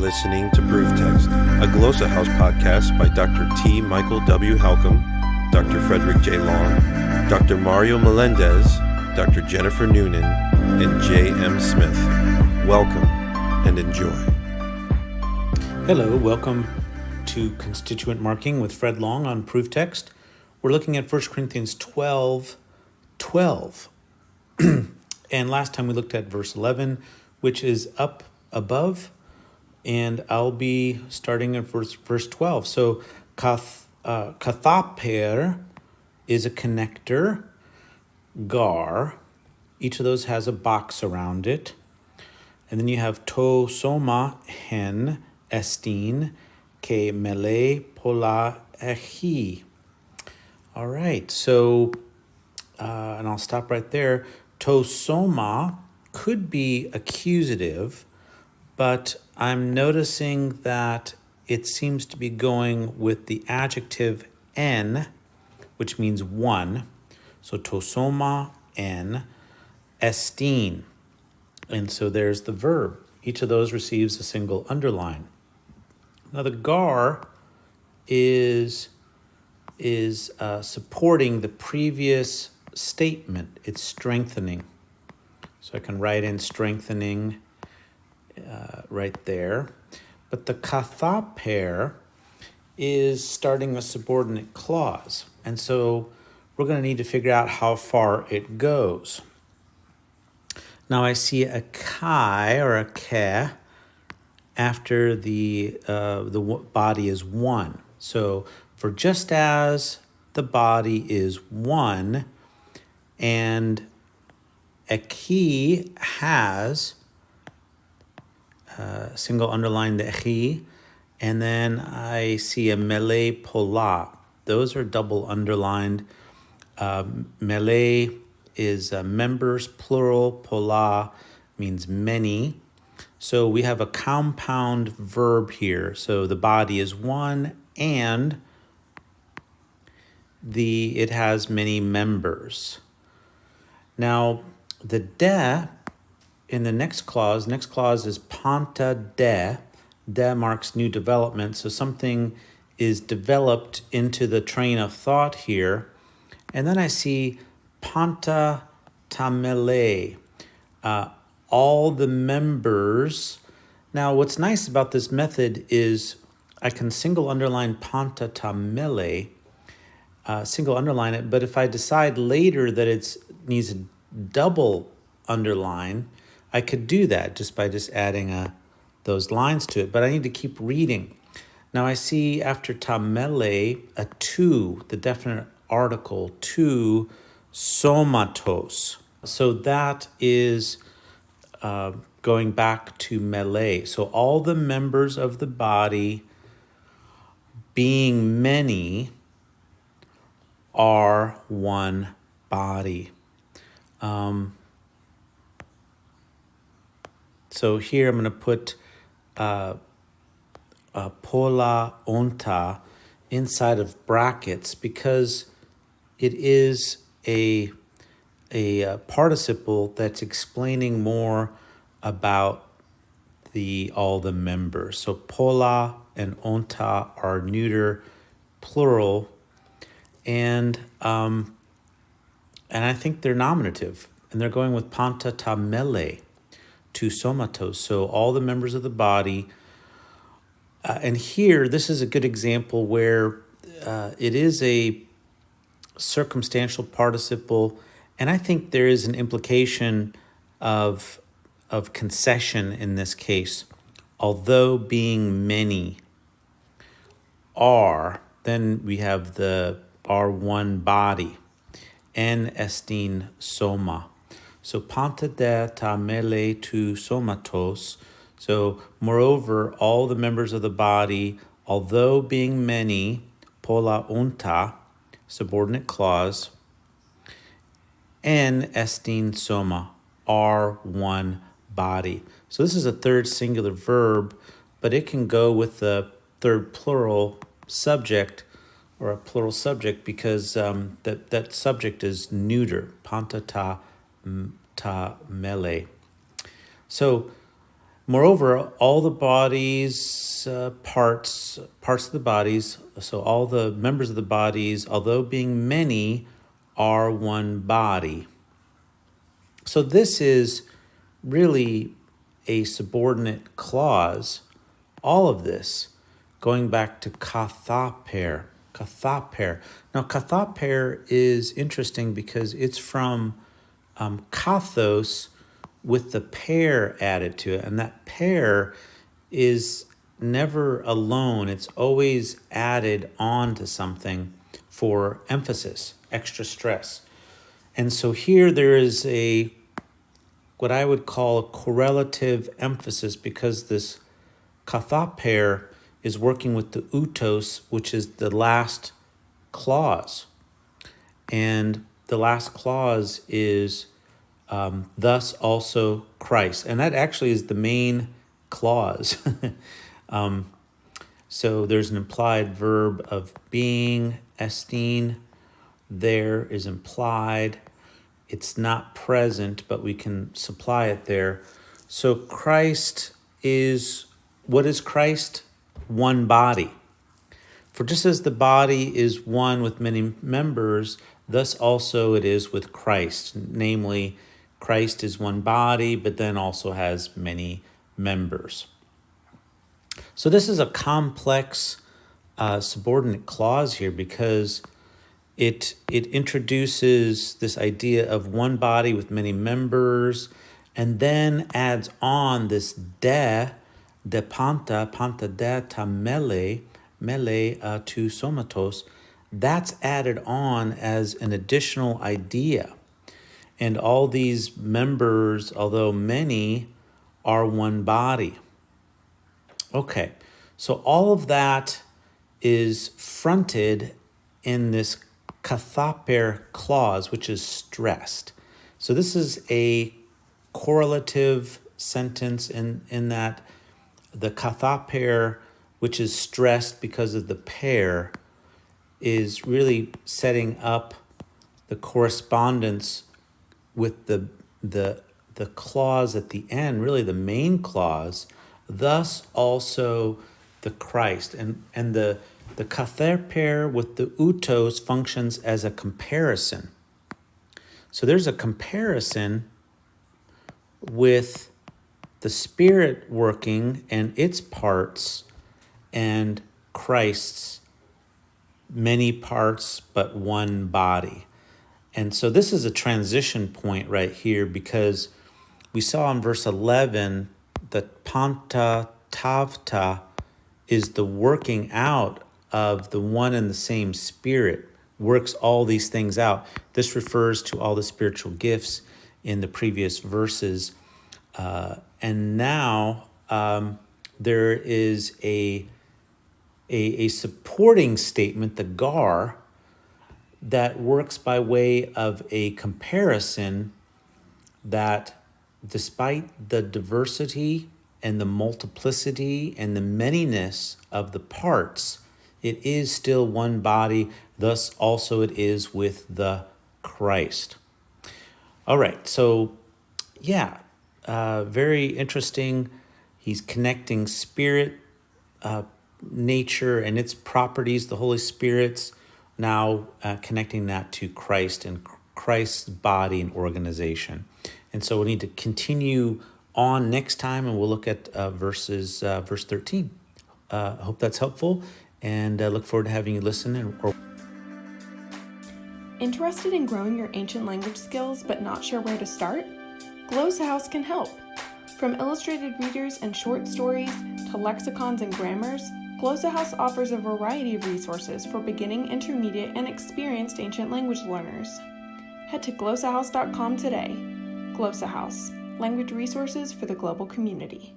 listening to Proof Text, a Glossa House podcast by Dr. T. Michael W. Halcomb, Dr. Fredrick J. Long, Dr. Mario Melendez, Dr. Jennifer Noonan, and J. M. Smith. Welcome and enjoy. Hello, welcome to Constituent Marking with Fred Long on Proof Text. We're looking at 1 Corinthians 12:12. And last time we looked at verse 11, which is up above, and I'll be starting at verse 12. So kathaper is a connector, gar, each of those has a box around it. And then you have to soma hen estin ke mele pola echi. All right, so, and I'll stop right there. To soma could be accusative, but I'm noticing that it seems to be going with the adjective en, which means one. So to soma en estin. And so there's the verb. Each of those receives a single underline. Now the gar is supporting the previous statement. It's strengthening. So I can write in strengthening right there. But the kathaper is starting a subordinate clause. And so we're going to need to figure out how far it goes. Now I see a kai or a ke after the body is one. So for just as the body is one and echi has single underline the echi, and then I see a mele pola. Those are double underlined. Mele is members, plural. Pola means many. So we have a compound verb here. So the body is one and it has many members. Now the de in the next clause is panta de. De marks new development. So something is developed into the train of thought here. And then I see panta tamele, all the members. Now, what's nice about this method is I can single underline panta tamele, single underline it, but if I decide later that it needs a double underline, I could do that just by adding those lines to it, but I need to keep reading. Now I see after tamele a to, the definite article, to somatos. So that is going back to mele. So all the members of the body, being many, are one body. So here I'm going to put pola onta inside of brackets because it is a participle that's explaining more about all the members. So pola and onta are neuter, plural, and I think they're nominative, and they're going with panta tamele to somatos. So all the members of the body. And here, this is a good example where it is a circumstantial participle, and I think there is an implication of concession in this case. Although being many are, then we have the are one body, en estin soma. So panta de tamele to somatos. So moreover, all the members of the body, although being many, pola unta, subordinate clause, en estin soma, are one body. So this is a third singular verb, but it can go with the third plural subject or a plural subject because that subject is neuter, panta ta mele. So Moreover, all the bodies, parts of the bodies, so all the members of the bodies, although being many, are one body. So this is really a subordinate clause. All of this going back to kathaper. Now, kathaper is interesting because it's from kathos with the pair added to it. And that pair is never alone. It's always added on to something for emphasis, extra stress. And so here there is what I would call a correlative emphasis, because this kathaper is working with the utos, which is the last clause. And the last clause is thus also Christ. And that actually is the main clause. So there's an implied verb of being, esteem. There is implied. It's not present, but we can supply it there. So Christ is, what is Christ? One body. For just as the body is one with many members, thus also it is with Christ. Namely, Christ is one body, but then also has many members. So this is a complex subordinate clause here, because it introduces this idea of one body with many members, and then adds on this de panta de ta mele to somatos. That's added on as an additional idea. And all these members, although many, are one body. Okay, so all of that is fronted in this kathaper clause, which is stressed. So this is a correlative sentence in that the kathaper, which is stressed because of the pair, is really setting up the correspondence with the clause at the end, really the main clause, thus also the Christ. And the kathaper with the utos functions as a comparison. So there's a comparison with the Spirit working and its parts, and Christ's many parts but one body. And so this is a transition point right here, because we saw in verse 11 that panta tavta is the working out of the one and the same Spirit, works all these things out. This refers to all the spiritual gifts in the previous verses. And now there is a supporting statement, the gar, that works by way of a comparison that despite the diversity and the multiplicity and the manyness of the parts, it is still one body. Thus also it is with the Christ. All right, so very interesting. He's connecting Spirit, nature and its properties, the Holy Spirit's, now connecting that to Christ and Christ's body and organization. And so we need to continue on next time, and we'll look at verse 13. I hope that's helpful, and look forward to having you listen. Interested in growing your ancient language skills but not sure where to start? Glossa House can help. From illustrated readers and short stories to lexicons and grammars, Glossa House offers a variety of resources for beginning, intermediate, and experienced ancient language learners. Head to glossahouse.com today. Glossa House, language resources for the global community.